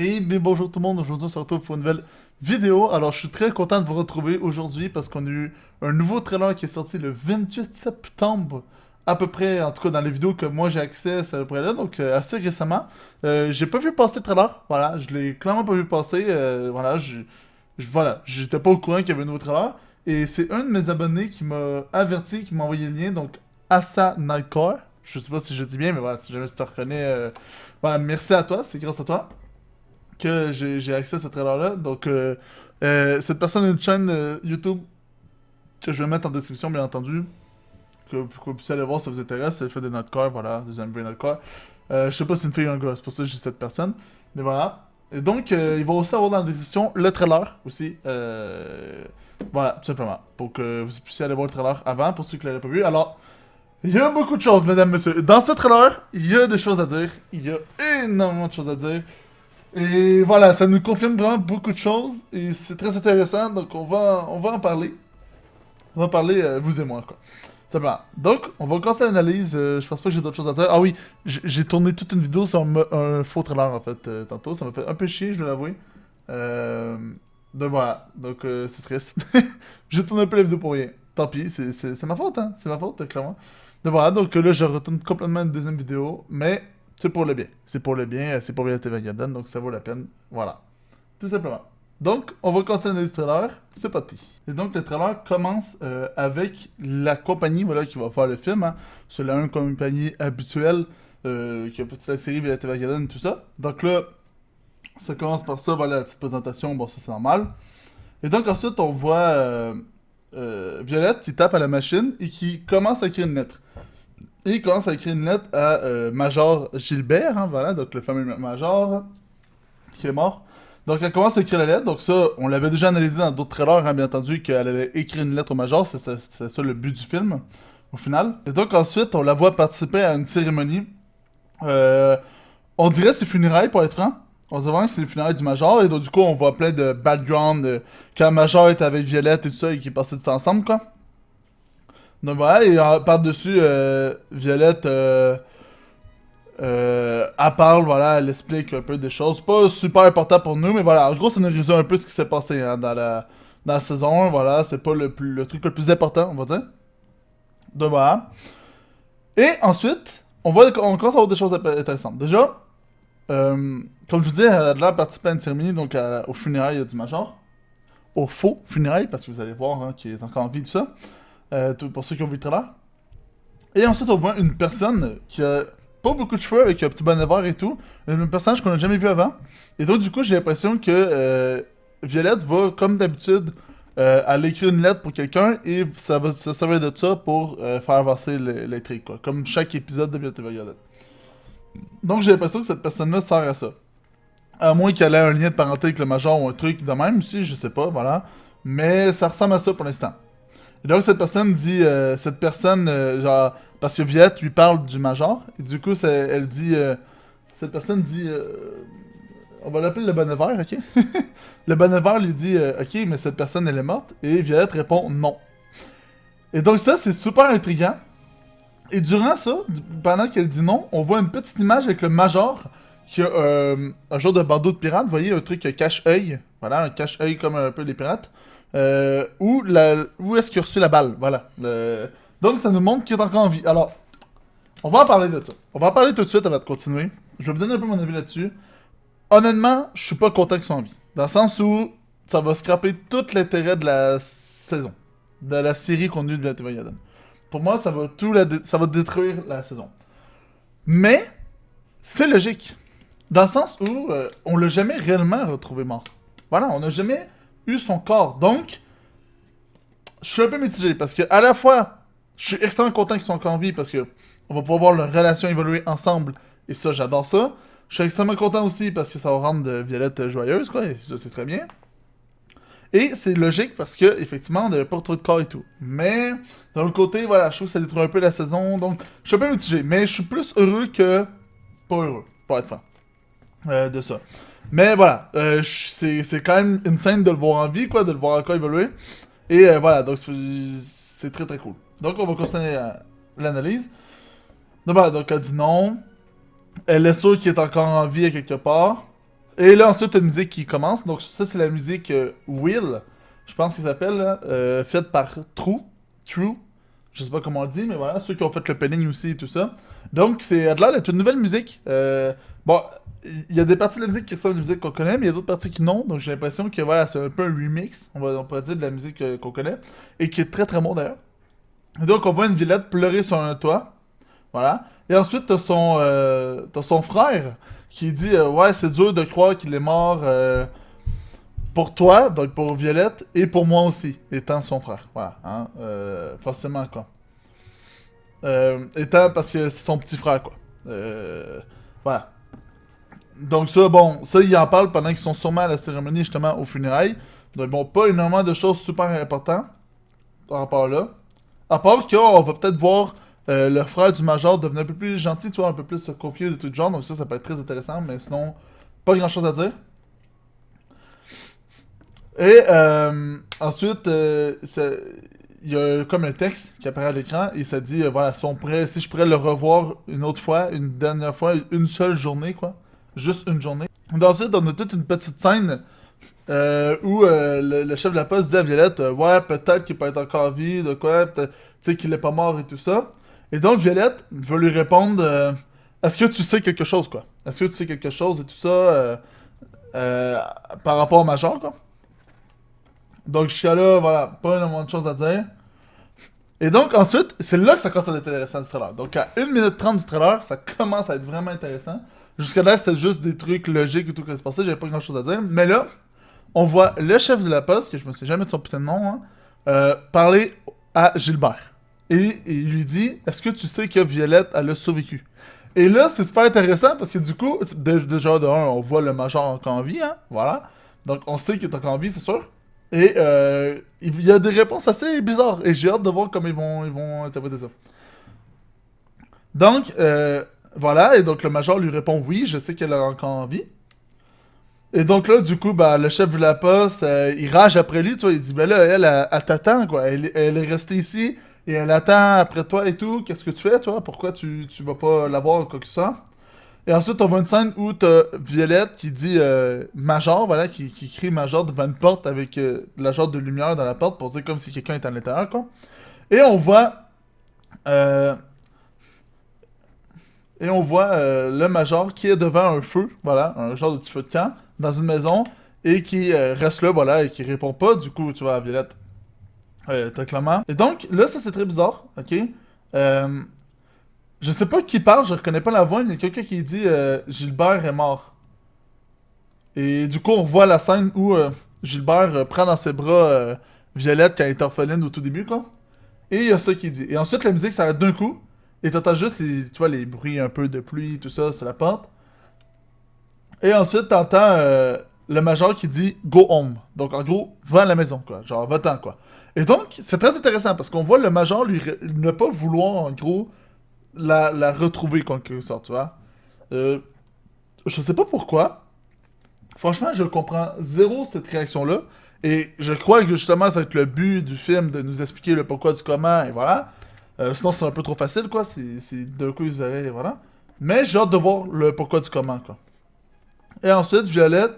Et bien bonjour tout le monde, aujourd'hui on se retrouve pour une nouvelle vidéo. Alors je suis très content de vous retrouver aujourd'hui parce qu'on a eu un nouveau trailer qui est sorti le 28 septembre. À peu près, en tout cas dans les vidéos que moi j'ai accès, c'est à peu près là, donc assez récemment. J'ai pas vu passer le trailer, voilà, je l'ai clairement pas vu passer, voilà, voilà, j'étais pas au courant qu'il y avait un nouveau trailer. Et c'est un de mes abonnés qui m'a averti, qui m'a envoyé le lien, donc Asa Nightcore. Je sais pas si je dis bien, mais voilà, si jamais tu te reconnais, voilà, merci à toi, c'est grâce à toi que j'ai accès à ce trailer-là. Donc, cette personne a une chaîne YouTube que je vais mettre en description, bien entendu. Que vous puissiez aller voir si ça vous intéresse. Elle fait des notecores, voilà, des MV notecores. Je sais pas si c'est une fille ou un gars, c'est pour ça que j'ai cette personne. Mais voilà. Et donc, il va aussi avoir dans la description le trailer aussi. Voilà, tout simplement. Pour que vous puissiez aller voir le trailer avant, pour ceux qui ne l'auraient pas vu. Alors, il y a beaucoup de choses, mesdames, messieurs. Dans ce trailer, il y a des choses à dire. Il y a énormément de choses à dire. Et voilà, ça nous confirme vraiment beaucoup de choses et c'est très intéressant, donc on va en parler. On va en parler, vous et moi, quoi. Simplement. Donc, on va commencer l'analyse. Je pense pas que j'ai d'autres choses à dire. Ah oui, j'ai tourné toute une vidéo sur un faux trailer, en fait, tantôt. Ça m'a fait un peu chier, je dois l'avouer. Euh, donc voilà, donc c'est triste. J'ai tourné un peu la vidéo pour rien. Tant pis, c'est ma faute, hein. C'est ma faute, clairement. Donc voilà, donc là, je retourne complètement une deuxième vidéo, mais c'est pour le bien. C'est pour le bien, c'est pour bien la TV Garden, donc ça vaut la peine. Voilà. Tout simplement. Donc, on va commencer l'analyse trailer. C'est parti. Et donc, le trailer commence avec la compagnie voilà, qui va faire le film. Hein. C'est la même compagnie habituelle qui a fait toute la série via la TV Garden, tout ça. Donc là, ça commence par ça, voilà, la petite présentation. Bon, ça c'est normal. Et donc, ensuite, on voit Violette qui tape à la machine et qui commence à écrire une lettre. Et il commence à écrire une lettre à Major Gilbert, hein, voilà, donc le fameux Major qui est mort. Donc elle commence à écrire la lettre, donc ça, on l'avait déjà analysé dans d'autres trailers, hein, bien entendu, qu'elle allait écrire une lettre au Major, c'est ça le but du film, au final. Et donc ensuite, on la voit participer à une cérémonie. Euh, on dirait c'est funérailles, pour être franc. On dirait vraiment que c'est les funérailles du Major, et donc du coup, on voit plein de background, quand Major est avec Violette et tout ça, et qu'ils passaient du temps ensemble, quoi. Donc voilà, et par-dessus, Violette, elle parle, voilà, elle explique un peu des choses. Pas super important pour nous, mais voilà, en gros, ça nous résume un peu ce qui s'est passé hein, dans la saison 1, voilà, c'est pas le truc le plus important, on va dire. Donc voilà. Et ensuite, on commence à avoir des choses intéressantes. Déjà, comme je vous dis, elle a l'air participer à une cérémonie, donc au funérailles du Major. Au faux funérailles, parce que vous allez voir hein, qu'il est encore en vie, tout ça. Pour ceux qui ont vu le trailer. Et ensuite, on voit une personne qui a pas beaucoup de cheveux, avec un petit bonnet vert et tout. Un personnage qu'on a jamais vu avant. Et donc, du coup, j'ai l'impression que Violette va, comme d'habitude, aller écrire une lettre pour quelqu'un et ça va se servir de ça pour faire avancer l'intrigue, quoi. Comme chaque épisode de Violette et Violette. Donc, j'ai l'impression que cette personne-là sert à ça. À moins qu'elle ait un lien de parenté avec le Major ou un truc de même aussi, je sais pas, voilà. Mais ça ressemble à ça pour l'instant. Et donc cette personne dit, genre, parce que Viette lui parle du Major, et du coup, elle dit, cette personne dit, on va l'appeler le bonnet vert, ok? Le bonnet vert lui dit, ok, mais cette personne, elle est morte, et Violette répond non. Et donc ça, c'est super intriguant. Et durant ça, pendant qu'elle dit non, on voit une petite image avec le Major, qui a un genre de bandeau de pirate, vous voyez, un truc cache-œil, voilà, un cache-œil comme un peu les pirates. Où est-ce qu'il a reçu la balle, voilà. Donc ça nous montre qu'il est encore en vie. Alors, on va en parler de ça. On va en parler tout de suite avant de continuer. Je vais vous donner un peu mon avis là-dessus. Honnêtement, je suis pas content qu'ils soient en vie. Dans le sens où ça va scraper tout l'intérêt de la saison. De la série qu'on a eue de la TV Garden. Pour moi, ça va détruire la saison. Mais, c'est logique. Dans le sens où on l'a jamais réellement retrouvé mort. Voilà, on n'a jamais eu son corps. Donc, je suis un peu mitigé parce que à la fois, je suis extrêmement content qu'ils soient encore en vie parce que on va pouvoir voir leur relation évoluer ensemble et ça, j'adore ça. Je suis extrêmement content aussi parce que ça va rendre Violette joyeuse, quoi, et ça c'est très bien. Et c'est logique parce que effectivement, on n'avait pas retrouvé de corps et tout. Mais d'un autre côté, voilà, je trouve que ça détruit un peu la saison, donc je suis un peu mitigé. Mais je suis plus heureux que pas heureux, pour être franc, de ça. Mais voilà, c'est quand même une scène de le voir en vie, quoi, de le voir encore évoluer. Et voilà, donc c'est très très cool. Donc on va continuer l'analyse. Donc voilà, donc elle dit non. Elle est sûre qu'il est encore en vie à quelque part. Et là, ensuite, t'as une musique qui commence. Donc, ça, c'est la musique Will, je pense qu'il s'appelle, là, faite par True. Je sais pas comment on le dit, mais voilà, ceux qui ont fait le penning aussi et tout ça. Donc, c'est de l'air d'être une nouvelle musique. Bon, il y a des parties de la musique qui ressemblent à une musique qu'on connaît, mais il y a d'autres parties qui non. Donc, j'ai l'impression que voilà, c'est un peu un remix, on pourrait dire, de la musique qu'on connaît. Et qui est très très bon d'ailleurs. Et donc, on voit une Violette pleurer sur un toit. Voilà. Et ensuite, t'as son frère qui dit ouais, c'est dur de croire qu'il est mort pour toi, donc pour Violette, et pour moi aussi, étant son frère. Voilà. Hein? Forcément, quoi. Étant parce que c'est son petit frère, quoi. Voilà. Donc, ça, bon, ça, il en parle pendant qu'ils sont sûrement à la cérémonie, justement, aux funérailles. Donc, bon, pas énormément de choses super importantes par rapport là. À part qu'on va peut-être voir le frère du Major devenir un peu plus gentil, tu vois, un peu plus se confier des trucs de genre, donc ça peut être très intéressant, mais sinon, pas grand chose à dire. Et ensuite, il y a comme un texte qui apparaît à l'écran et ça dit, voilà, si je pourrais le revoir une autre fois, une dernière fois, une seule journée, quoi. Juste une journée. Et ensuite, on a toute une petite scène où le chef de la poste dit à Violette, ouais, peut-être qu'il peut être encore en vie, de quoi, tu sais qu'il est pas mort et tout ça. Et donc Violette va lui répondre, est-ce que tu sais quelque chose, quoi? Est-ce que tu sais quelque chose et tout ça euh, par rapport au Major, quoi? Donc jusqu'à là, voilà, pas énormément de choses à dire. Et donc ensuite, c'est là que ça commence à être intéressant du trailer. Donc à 1 minute 30 du trailer, ça commence à être vraiment intéressant. Jusqu'à là, c'était juste des trucs logiques et tout qui se passait, j'avais pas grand chose à dire. Mais là, on voit le chef de la poste, que je me sais jamais de son putain de nom, hein, parler à Gilbert. Et il lui dit, est-ce que tu sais que Violette, elle a survécu? Et là, c'est super intéressant parce que du coup, déjà de un, on voit le Major encore en vie, hein, voilà. Donc on sait qu'il est encore en vie, c'est sûr. Et il y a des réponses assez bizarres. Et j'ai hâte de voir comment ils vont interpréter ça. Donc, voilà. Et donc le Major lui répond oui, je sais qu'elle est encore en vie. Et donc là, du coup, bah, le chef de la poste, il rage après lui, tu vois. Il dit, ben là, elle t'attend, quoi. Elle est restée ici et elle attend après toi et tout. Qu'est-ce que tu fais, toi? Pourquoi tu vas pas la voir ou quoi que ce soit? Et ensuite, on voit une scène où t'as Violette qui dit Major, voilà, qui crie Major devant une porte avec de la genre de lumière dans la porte pour dire comme si quelqu'un était à l'intérieur, quoi. Et on voit. euh, le Major qui est devant un feu, voilà, un genre de petit feu de camp, dans une maison, et qui reste là, voilà, et qui répond pas, du coup, tu vois, à Violette, très clairement. Et donc, là, ça c'est très bizarre, ok? Euh, je sais pas qui parle, je reconnais pas la voix, mais il y a quelqu'un qui dit Gilbert est mort. Et du coup, on revoit la scène où Gilbert prend dans ses bras Violette quand elle est orpheline au tout début, quoi. Et il y a ça qui dit. Et ensuite, la musique s'arrête d'un coup. Et t'entends juste tu vois, les bruits un peu de pluie, tout ça, sur la porte. Et ensuite, t'entends le Major qui dit Go home. Donc, en gros, va à la maison, quoi. Genre, va-t'en, quoi. Et donc, c'est très intéressant parce qu'on voit le Major ne pas vouloir, en gros, la retrouver, quelque sorte, tu vois. Euh, je sais pas pourquoi. Franchement, je comprends zéro cette réaction-là. Et je crois que justement, ça va être le but du film de nous expliquer le pourquoi du comment, et voilà. Sinon, c'est un peu trop facile, quoi. C'est d'un coup, il se verrait, et voilà. Mais j'ai hâte de voir le pourquoi du comment, quoi. Et ensuite, Violette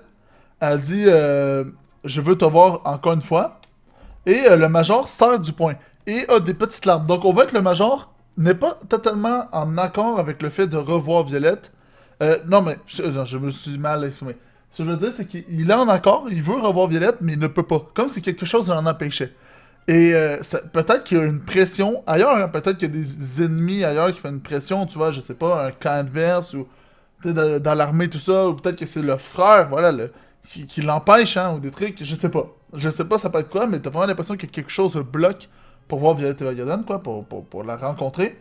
a dit je veux te voir encore une fois. Et le Major sort du point. Et a des petites larmes. Donc, on voit que le Major n'est pas totalement en accord avec le fait de revoir Violette. Non, mais non, je me suis mal exprimé. Ce que je veux dire, c'est qu'il est en accord, il veut revoir Violette, mais il ne peut pas. Comme si quelque chose l'en empêchait. Et peut-être qu'il y a une pression ailleurs, hein. Peut-être qu'il y a des ennemis ailleurs qui font une pression, tu vois, je sais pas, un camp adverse ou dans l'armée, tout ça, ou peut-être que c'est le frère, voilà, qui l'empêche, hein, ou des trucs, je sais pas. Je sais pas ça peut être quoi, mais t'as vraiment l'impression que quelque chose le bloque pour voir Violette Evergarden, quoi, pour la rencontrer.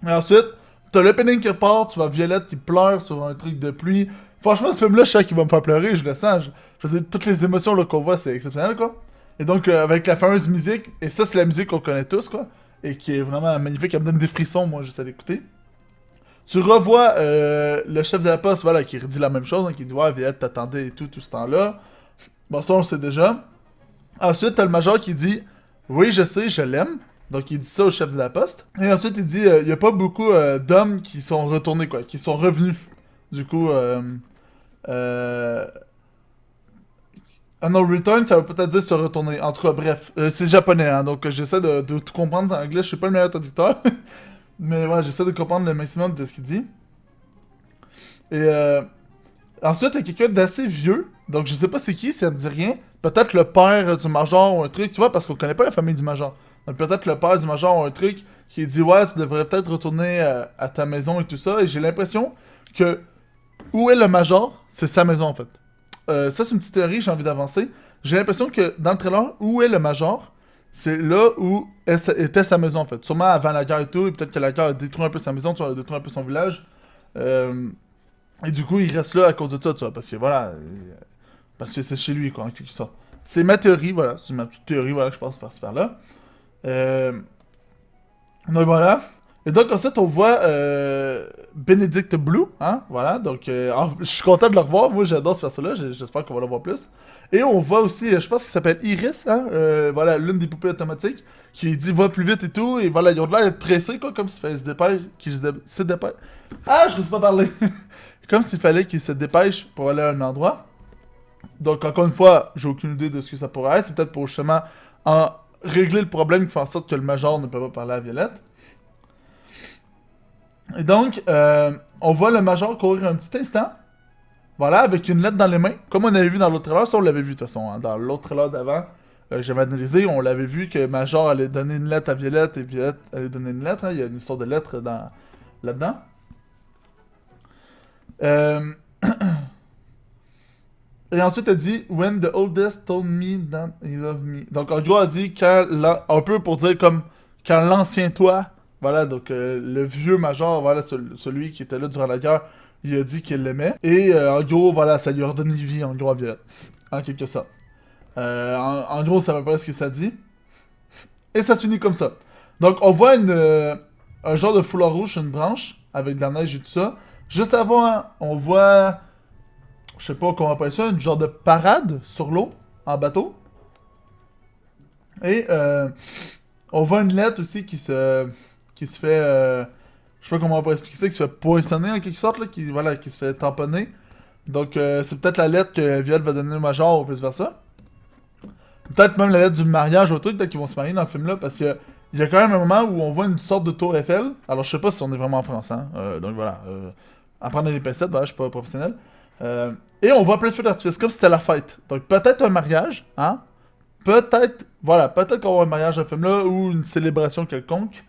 Et ensuite, t'as l'opening qui repart, tu vois Violette qui pleure sur un truc de pluie. Franchement, ce film-là, je sais qu'il va me faire pleurer, je le sens. Je veux dire, toutes les émotions là, qu'on voit, c'est exceptionnel, quoi. Et donc, avec la fameuse musique, et ça, c'est la musique qu'on connaît tous, quoi, et qui est vraiment magnifique, elle me donne des frissons, moi, juste à l'écouter. Tu revois le chef de la poste, voilà, qui redit la même chose, hein, qui dit ouais, Violette t'attendait et tout ce temps-là. Bon, ça, on le sait déjà. Ensuite, t'as le major qui dit oui, je sais, je l'aime. Donc, il dit ça au chef de la poste. Et ensuite, il dit il y a pas beaucoup d'hommes qui sont retournés, quoi, qui sont revenus. Du coup, Euh... Ah non, return, ça veut peut-être dire se retourner. En tout cas, bref. C'est japonais, hein, donc j'essaie de tout comprendre en anglais. Je suis pas le meilleur traducteur. Mais ouais, j'essaie de comprendre le maximum de ce qu'il dit. Et ensuite, il y a quelqu'un d'assez vieux. Donc je sais pas c'est qui, ça me dit rien. Peut-être le père du Major ou un truc, tu vois, parce qu'on connaît pas la famille du Major. Donc peut-être le père du Major ou un truc qui dit ouais, tu devrais peut-être retourner à ta maison et tout ça. Et j'ai l'impression que où est le Major, c'est sa maison en fait. Ça, c'est une petite théorie, j'ai envie d'avancer. J'ai l'impression que dans le trailer, où est le Major, c'est là où était sa maison en fait. Sûrement avant la guerre et tout, et peut-être que la guerre a détruit un peu sa maison, tu vois, a détruit un peu son village. Et du coup, il reste là à cause de ça, tu vois, parce que voilà. Parce que c'est chez lui, quoi, en quelque sorte. C'est ma théorie, voilà. C'est ma petite théorie, voilà, que je pense par ce là. Donc voilà. Et donc ensuite on voit Benedict Blue, hein, voilà, donc je suis content de le revoir, moi j'adore ce perso-là, j'espère qu'on va le voir plus. Et on voit aussi, je pense qu'il s'appelle Iris, hein, voilà, l'une des poupées automatiques, qui dit va plus vite et tout, et voilà, ils ont l'air d'être pressés, quoi, comme s'il fallait se dépêcher, se dépêche. Ah, je ne sais pas parler! Comme s'il fallait qu'ils se dépêchent pour aller à un endroit. Donc encore une fois, j'ai aucune idée de ce que ça pourrait être, c'est peut-être pour justement régler le problème qui fait en sorte que le Major ne peut pas parler à Violette. Et donc, on voit le Major courir un petit instant. Voilà, avec une lettre dans les mains. Comme on avait vu dans l'autre trailer, ça on l'avait vu de toute façon. Hein, dans l'autre trailer d'avant, j'avais analysé, on l'avait vu que Major allait donner une lettre à Violette et Violette allait donner une lettre. Hein, il y a une histoire de lettre là-dedans. Et ensuite, elle dit When the oldest told me that he loved me. Donc, en gros, elle dit un peu pour dire comme quand l'ancien toi, voilà, donc le vieux Major, voilà, celui qui était là durant la guerre, il a dit qu'il l'aimait. Et en gros, voilà, ça lui a redonné vie, en gros, à Violette. En quelque sorte. En gros, ça me paraît ce que ça dit. Et ça se finit comme ça. Donc, on voit un genre de foulard rouge sur une branche, avec de la neige et tout ça. Juste avant, on voit, je sais pas comment on appelle ça, une genre de parade sur l'eau, en bateau. Et on voit une lettre aussi qui se fait, je sais pas comment on peut expliquer ça, qui se fait poinçonner en quelque sorte, là, qui se fait tamponner. Donc c'est peut-être la lettre que Violette va donner au Major ou vice versa. Peut-être même la lettre du mariage ou truc, peut-être qu'ils vont se marier dans le film là, parce que il y a quand même un moment où on voit une sorte de tour Eiffel. Alors je sais pas si on est vraiment en France, hein. Donc voilà. Apprendre des pincettes, voilà, je suis pas professionnel. Et on voit plein de feux d'artifice, comme si c'était la fête. Donc peut-être un mariage, hein. Peut-être, voilà, peut-être qu'on va avoir un mariage dans le film là, ou une célébration quelconque.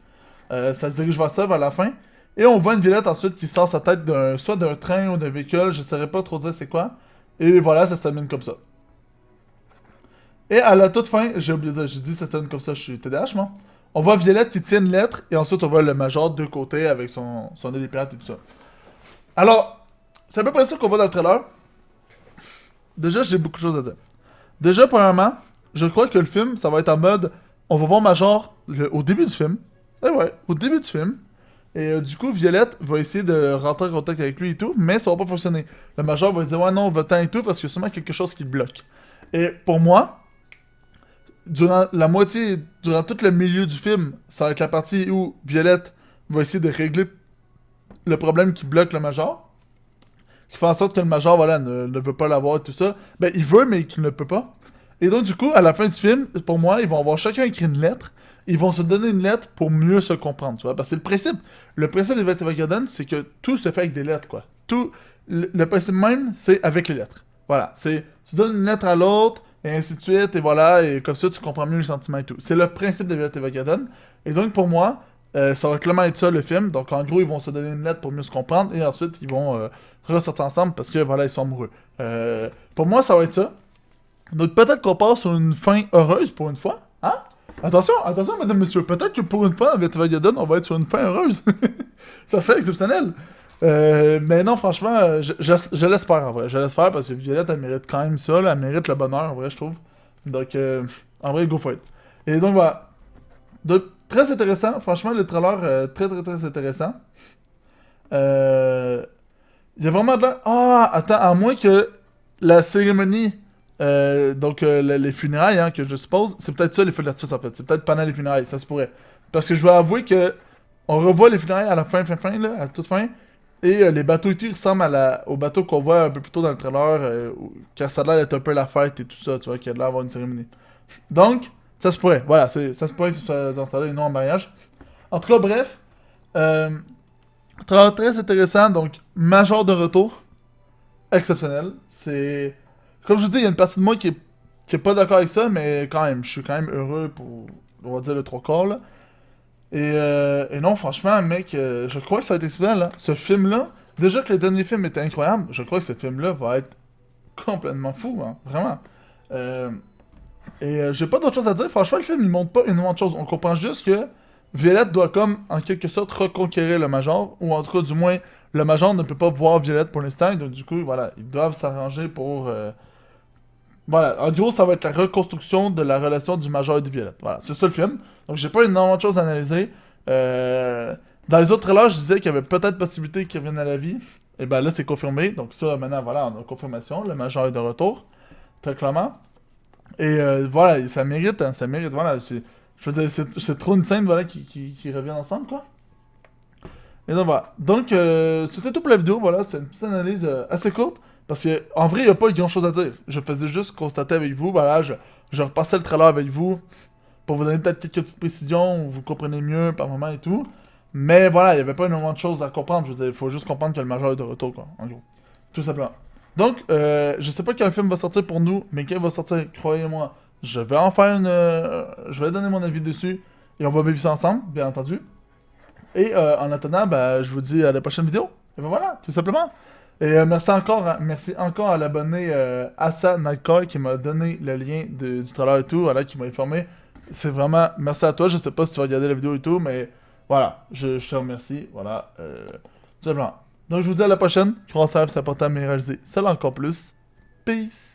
Ça se dirige vers ça, vers la fin. Et on voit une Violette ensuite qui sort sa tête soit d'un train ou d'un véhicule, je saurais pas trop dire c'est quoi. Et voilà, ça se termine comme ça. Et à la toute fin, j'ai oublié de dire, j'ai dit ça se termine comme ça, je suis TDAH, moi. On voit Violette qui tient une lettre, et ensuite on voit le Major de côté avec son nez des pirates et tout ça. Alors, c'est à peu près ça qu'on voit dans le trailer. Déjà, j'ai beaucoup de choses à dire. Déjà, premièrement, je crois que le film, ça va être en mode, on va voir Major au début du film. Et ouais, au début du film. Et du coup, Violette va essayer de rentrer en contact avec lui et tout, mais ça va pas fonctionner. Le Major va dire, ouais, non, va-t'en et tout, parce qu'il y a sûrement quelque chose qui le bloque. Et pour moi, durant tout le milieu du film, ça va être la partie où Violette va essayer de régler le problème qui bloque le Major, qui fait en sorte que le Major, voilà, ne veut pas l'avoir et tout ça. Ben, il veut, mais qu'il ne peut pas. Et donc, du coup, à la fin du film, pour moi, ils vont avoir chacun écrit une lettre. Ils vont se donner une lettre pour mieux se comprendre, tu vois. Parce que c'est le principe. Le principe de Violet Evergarden, c'est que tout se fait avec des lettres, quoi. Tout. Le principe même, c'est avec les lettres. Voilà. C'est. Tu donnes une lettre à l'autre, et ainsi de suite, et voilà, et comme ça, tu comprends mieux les sentiments et tout. C'est le principe de Violet Evergarden. Et donc, pour moi, ça va clairement être ça, le film. Donc, en gros, ils vont se donner une lettre pour mieux se comprendre, et ensuite, ils vont ressortir ensemble parce que, voilà, ils sont amoureux. Pour moi, ça va être ça. Donc peut-être qu'on part sur une fin heureuse pour une fois. Hein? Attention, attention, mesdames, messieurs. Peut-être que pour une fois, dans Violet Evergarden, on va être sur une fin heureuse. Ça serait exceptionnel. Mais non, franchement, je l'espère en vrai. Je l'espère parce que Violette, elle mérite quand même ça. Là, elle mérite le bonheur, en vrai, je trouve. Donc, en vrai, go for it. Et donc, voilà. Donc, très intéressant. Franchement, le trailer, très, très, très intéressant. Il y a vraiment de là. Ah, attends, à moins que la cérémonie. Les funérailles, hein, que je suppose, c'est peut-être ça les feux d'artifice en fait. C'est peut-être pendant les funérailles, ça se pourrait. Parce que je dois avouer que on revoit les funérailles à la fin, là, à toute fin. Et les bateaux et tout, ils ressemblent au bateau qu'on voit un peu plus tôt dans le trailer, quand ça a l'air d'être un peu la fête et tout ça, tu vois, qu'il y a de l'air d'avoir une cérémonie. Donc, ça se pourrait, voilà, ça se pourrait que ce soit dans ce temps-là et non en mariage. En tout cas, bref, trailer très intéressant, donc, Major de retour, exceptionnel. C'est. Comme je vous dis, il y a une partie de moi qui est pas d'accord avec ça, mais quand même, je suis quand même heureux pour, on va dire, le trois quarts, là. Et non, franchement, mec, je crois que ça va être exceptionnel, là. Ce film-là, déjà que le dernier film était incroyable, je crois que ce film-là va être complètement fou, hein, vraiment. Euh, j'ai pas d'autre chose à dire. Franchement, le film, il montre pas énormément de choses. On comprend juste que Violette doit, comme, en quelque sorte, reconquérir le Major, ou en tout cas, du moins, le Major ne peut pas voir Violette pour l'instant, et donc, du coup, voilà, ils doivent s'arranger pour... Voilà, en gros, ça va être la reconstruction de la relation du Major et de Violette. Voilà, c'est ça le film. Donc, j'ai pas énormément de choses à analyser. Dans les autres trailers, je disais qu'il y avait peut-être possibilité qu'il revienne à la vie. Et ben là, c'est confirmé. Donc, ça, maintenant, voilà, on a confirmation. Le Major est de retour, très clairement. Et voilà, ça mérite, hein, ça mérite. Voilà, je veux dire, c'est trop une scène, voilà, qui reviennent ensemble, quoi. Et donc voilà. Donc c'était tout pour la vidéo, voilà, c'est une petite analyse assez courte. Parce que en vrai, il n'y a pas grand chose à dire. Je faisais juste constater avec vous, voilà, je repassais le trailer avec vous pour vous donner peut-être quelques petites précisions où vous comprenez mieux par moment et tout. Mais voilà, il n'y avait pas énormément de choses à comprendre. Je veux dire, il faut juste comprendre que le Major est de retour, quoi, en gros. Tout simplement. Donc, je sais pas quel film va sortir pour nous, mais quand il va sortir, croyez-moi, je vais en faire une. Je vais donner mon avis dessus et on va vivre ça ensemble, bien entendu. Et en attendant, ben, je vous dis à la prochaine vidéo. Et ben voilà, tout simplement. Et merci encore à l'abonné Asa Nightcore qui m'a donné le lien du trailer et tout, voilà, qui m'a informé. C'est vraiment, merci à toi. Je sais pas si tu vas regarder la vidéo et tout, mais voilà, je te remercie. Voilà, tout simplement. Donc je vous dis à la prochaine. Croissance, c'est important, mais réaliser, c'est encore plus. Peace.